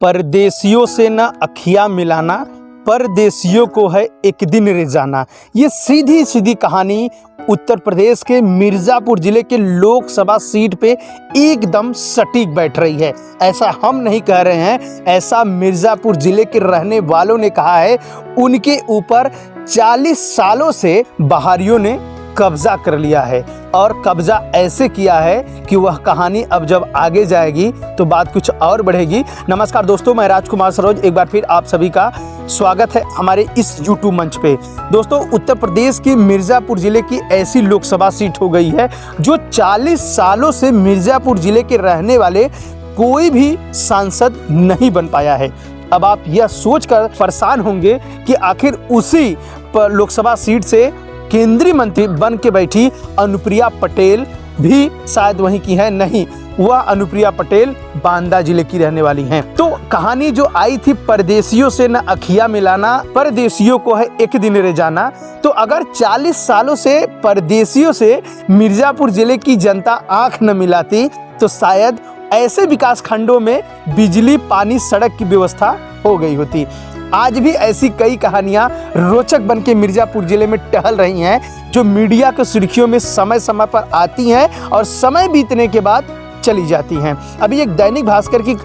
परदेसियों से न अखियाँ मिलाना, परदेसियों को है एक दिन रे जाना। ये सीधी सीधी कहानी उत्तर प्रदेश के मिर्ज़ापुर जिले के लोकसभा सीट पे एकदम सटीक बैठ रही है। ऐसा हम नहीं कह रहे हैं, ऐसा मिर्ज़ापुर जिले के रहने वालों ने कहा है। उनके ऊपर 40 सालों से बाहरियों ने कब्जा कर लिया है और कब्जा ऐसे किया है कि वह कहानी अब जब आगे जाएगी तो बात कुछ और बढ़ेगी। नमस्कार दोस्तों, मैं राजकुमार सरोज एक बार फिर आप सभी का स्वागत है हमारे इस YouTube मंच पे। दोस्तों, उत्तर प्रदेश की मिर्ज़ापुर जिले की ऐसी लोकसभा सीट हो गई है जो 40 सालों से मिर्ज़ापुर जिले के रहने वाले कोई भी सांसद नहीं बन पाया है। अब आप यह सोचकर परेशान होंगे कि आखिर उसी लोकसभा सीट से केंद्रीय मंत्री बन के बैठी अनुप्रिया पटेल भी शायद वहीं की है। नहीं, वह अनुप्रिया पटेल बांदा जिले की रहने वाली हैं। तो कहानी जो आई थी, परदेसियों से न अखियाँ मिलाना, परदेसियों को है एक दिन रे जाना। तो अगर 40 सालों से परदेसियों से मिर्ज़ापुर जिले की जनता आंख न मिलाती तो शायद ऐसे विकास खंडों में बिजली, पानी, सड़क की व्यवस्था हो गई होती। आज भी ऐसी कई कहानियां रोचक बन के मिर्ज़ापुर जिले में टहल रही हैं, जो मीडिया के सुर्खियों में समय समय पर आती हैं और समय बीतने के बाद चली जाती हैं। अभी एक दैनिक भास्कर की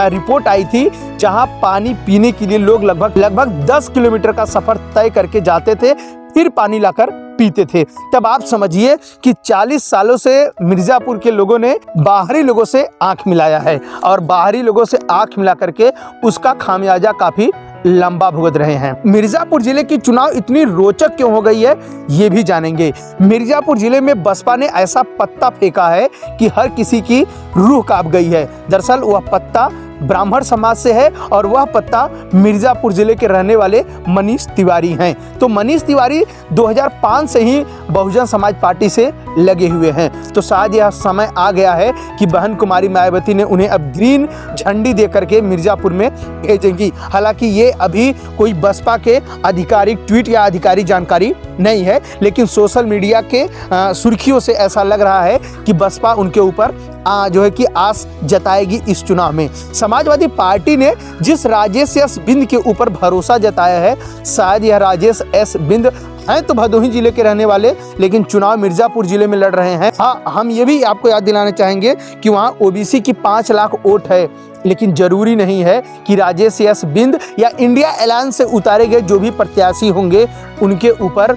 रिपोर्ट आई थी, जहां पानी पीने के लिए लोग लगभग 10 किलोमीटर का सफर तय करके जाते थे, फिर पानी लाकर पीते थे। तब आप समझिए कि 40 सालों से मिर्ज़ापुर के लोगों ने बाहरी लोगों से आंख मिलाया है और बाहरी लोगों से आंख मिला करके उसका खामियाजा काफी लंबा भुगत रहे हैं। मिर्ज़ापुर जिले की चुनाव इतनी रोचक क्यों हो गई है, ये भी जानेंगे। मिर्ज़ापुर जिले में बसपा ने ऐसा पत्ता फेंका है कि हर किसी की रूह कांप गई है। दरअसल वह पत्ता ब्राह्मण समाज से है और वह पत्ता मिर्ज़ापुर जिले के रहने वाले मनीष तिवारी हैं। तो मनीष तिवारी 2005 से ही बहुजन समाज पार्टी से लगे हुए हैं। तो शायद यह समय आ गया है कि बहन कुमारी मायावती ने उन्हें अब ग्रीन झंडी दे करके मिर्ज़ापुर में भेजेंगी। हालांकि ये अभी कोई बसपा के आधिकारिक ट्वीट या आधिकारिक जानकारी नहीं है, लेकिन सोशल मीडिया के सुर्खियों से ऐसा लग रहा है कि बसपा उनके ऊपर जो है कि आस जताएगी इस चुनाव में। समाजवादी पार्टी ने जिस राजेश एस बिंद के ऊपर भरोसा जताया है, शायद यह राजेश एस बिंद हैं तो भदोही जिले के रहने वाले, लेकिन चुनाव मिर्ज़ापुर जिले में लड़ रहे हैं। हाँ, हम ये भी आपको याद दिलाना चाहेंगे कि वहाँ ओबीसी की 5 लाख वोट है, लेकिन जरूरी नहीं है कि राजेश एस बिंद या इंडिया अलायंस से उतारे गए जो भी प्रत्याशी होंगे उनके ऊपर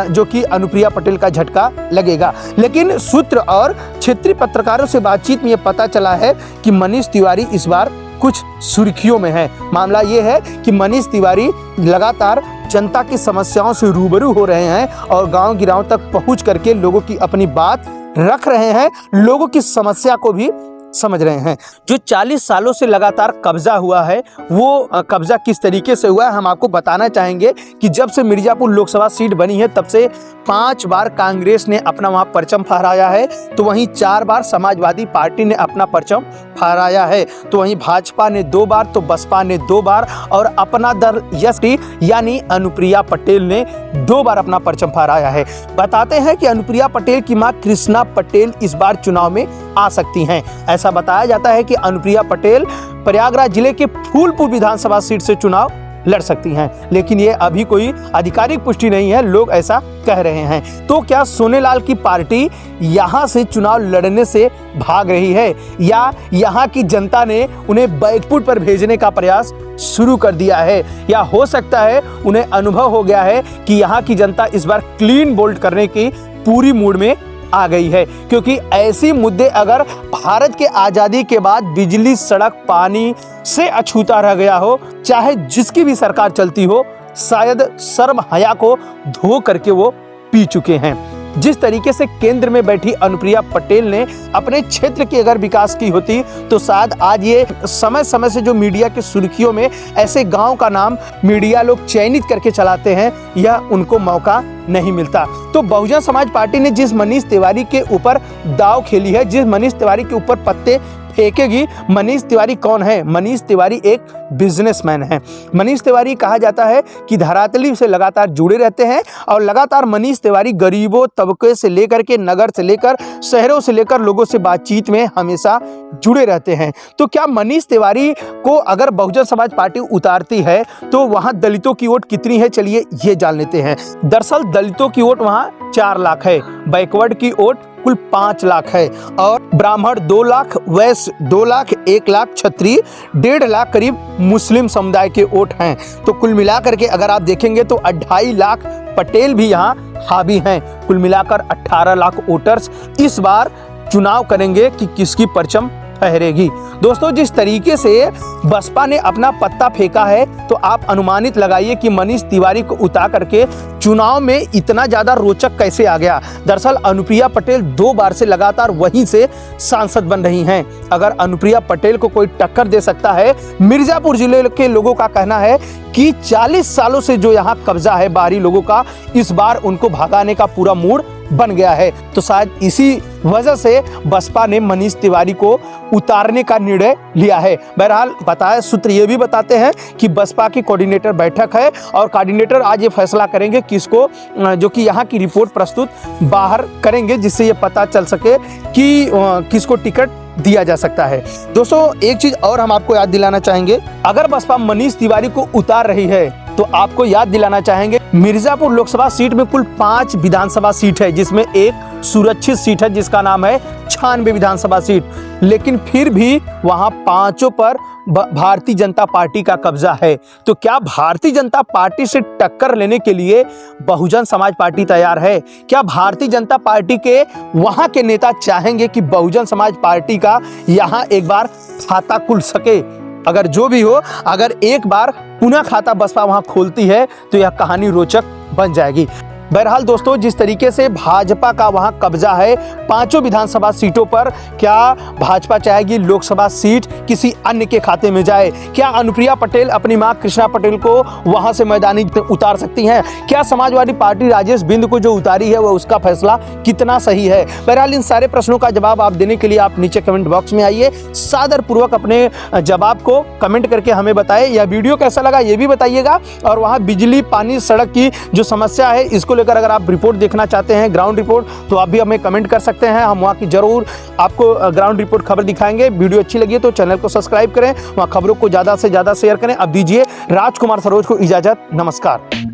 जो कि अनुप्रिया पटेल का झटका लगेगा। लेकिन सूत्र और क्षेत्रीय पत्रकारों से बातचीत में ये पता चला है कि मनीष तिवारी इस बार कुछ सुर्खियों में है। मामला ये है कि मनीष तिवारी लगातार जनता की समस्याओं से रूबरू हो रहे हैं और गांव गिराव तक पहुंच करके लोगों की अपनी बात रख रहे हैं, लोगों की समस्या को भी समझ रहे हैं। जो 40 सालों से लगातार कब्जा हुआ है, वो कब्जा किस तरीके से हुआ है हम आपको बताना चाहेंगे कि जब से मिर्ज़ापुर लोकसभा सीट बनी है तब से 5 बार कांग्रेस ने अपना वहाँ परचम फहराया है, तो वहीं 4 बार समाजवादी पार्टी ने अपना परचम फहराया है, तो वहीं भाजपा ने 2 बार, तो बसपा ने 2 बार और अपना दल यशटी यानी अनुप्रिया पटेल ने 2 बार अपना परचम फहराया है। बताते हैं कि अनुप्रिया पटेल की मां कृष्णा पटेल इस बार चुनाव में आ सकती हैं। ऐसा बताया जाता है कि अनुप्रिया पटेल प्रयागराज जिले के फूलपुर विधानसभा सीट से चुनाव लड़ सकती हैं, लेकिन ये अभी कोई आधिकारिक पुष्टि नहीं है, लोग ऐसा कह रहे हैं। तो क्या सोनेलाल की पार्टी यहां से चुनाव लड़ने से भाग रही है या यहां की जनता ने उन्हें बैकफुट पर भेजने का प्रयास शुरू कर दिया है, या हो सकता है उन्हें अनुभव हो गया है कि यहां की जनता इस बार क्लीन बोल्ड करने की पूरी मूड में आ गई है। क्योंकि ऐसी मुद्दे अगर भारत के आज़ादी के बाद बिजली, सड़क, पानी से अछूता रह गया हो, चाहे जिसकी भी सरकार चलती हो, शायद शर्म हया को धो करके वो पी चुके हैं। जिस तरीके से केंद्र में बैठी अनुप्रिया पटेल ने अपने क्षेत्र की अगर विकास की होती तो शायद आज ये समय समय से जो मीडिया के सुर्खियों में ऐसे गांव का नाम मीडिया लोग चयनित करके चलाते हैं, यह उनको मौका नहीं मिलता। तो बहुजन समाज पार्टी ने जिस मनीष तिवारी के ऊपर दाव खेली है, जिस मनीष तिवारी के ऊपर पत्ते फेंकेगी। मनीष तिवारी कौन है? मनीष तिवारी एक बिजनेसमैन है। मनीष तिवारी कहा जाता है कि धरातली से लगातार जुड़े रहते हैं और लगातार मनीष तिवारी गरीबों तबके से लेकर के, नगर से लेकर, शहरों से लेकर लोगों से बातचीत में हमेशा जुड़े रहते हैं। तो क्या मनीष तिवारी को अगर बहुजन समाज पार्टी उतारती है तो वहां दलितों की वोट कितनी है, चलिए ये जान लेते हैं। दरअसल दलितों की वोट वहां 4 लाख है, बैकवर्ड की वोट कुल 5 लाख है और ब्राह्मण 2 लाख, वैश्य 2 लाख, 1 लाख क्षत्रिय, 1.5 लाख करीब मुस्लिम समुदाय के वोट हैं। तो कुल मिलाकर के अगर आप देखेंगे तो 2.5 लाख पटेल भी यहाँ हावी हैं। कुल मिलाकर 18 लाख वोटर्स इस बार चुनाव करेंगे कि किसकी परचम फहरेगी। दोस्तों, जिस तरीके से बसपा ने अपना पत्ता फेंका है तो आप अनुमानित लगाइए कि मनीष तिवारी को उतार करके चुनाव में इतना ज्यादा रोचक कैसे आ गया। दरअसल अनुप्रिया पटेल 2 बार से लगातार वहीं से सांसद बन रही हैं। अगर अनुप्रिया पटेल को कोई टक्कर दे सकता है, मिर्जापुर जिले के लोगों का कहना है कि 40 सालों से जो यहाँ कब्जा है बाहरी लोगों का, इस बार उनको भगाने का पूरा मूड बन गया है। तो शायद इसी वजह से बसपा ने मनीष तिवारी को उतारने का निर्णय लिया है। बहरहाल बताए सूत्र ये भी बताते हैं कि बसपा की कोऑर्डिनेटर बैठक है और कोऑर्डिनेटर आज ये फैसला करेंगे किसको, जो कि यहाँ की रिपोर्ट प्रस्तुत बाहर करेंगे, जिससे ये पता चल सके कि किसको टिकट दिया जा सकता है। दोस्तों, एक चीज और हम आपको याद दिलाना चाहेंगे, अगर बसपा मनीष तिवारी को उतार रही है तो आपको याद दिलाना चाहेंगे मिर्जापुर लोकसभा सीट में कुल 5 विधानसभा सीट है, जिसमें एक सुरक्षित सीट है जिसका नाम है 96 विधानसभा सीट। लेकिन फिर भी वहां 5 पर भारतीय जनता पार्टी का कब्जा है। तो क्या भारतीय जनता पार्टी से टक्कर लेने के लिए बहुजन समाज पार्टी तैयार है? क्या भारतीय जनता पार्टी के वहां के नेता चाहेंगे कि बहुजन समाज पार्टी का यहां एक बार खाता खुल सके? अगर जो भी हो, अगर एक बार पुनः खाता बसपा वहां खोलती है तो यह कहानी रोचक बन जाएगी। बहरहाल दोस्तों, जिस तरीके से भाजपा का वहां कब्जा है 5 विधानसभा सीटों पर, क्या भाजपा चाहेगी लोकसभा सीट किसी अन्य के खाते में जाए? क्या अनुप्रिया पटेल अपनी मां कृष्णा पटेल को वहां से मैदानी उतार सकती हैं? क्या समाजवादी पार्टी राजेश बिंद को जो उतारी है वह उसका फैसला कितना सही है? बहरहाल इन सारे प्रश्नों का जवाब आप देने के लिए आप नीचे कमेंट बॉक्स में आइए, सादर पूर्वक अपने जवाब को कमेंट करके हमें बताएं। यह वीडियो कैसा लगा ये भी बताइएगा और वहाँ बिजली, पानी, सड़क की जो समस्या है इसको लेकर अगर आप रिपोर्ट देखना चाहते हैं, ग्राउंड रिपोर्ट, तो आप भी हमें कमेंट कर सकते हैं। हम वहाँ की जरूर आपको ग्राउंड रिपोर्ट खबर दिखाएंगे। वीडियो अच्छी लगी तो चैनल को सब्सक्राइब करें, वहाँ खबरों को ज़्यादा से ज़्यादा शेयर करें। अब दीजिए राजकुमार सरोज को इजाज़त। नमस्कार।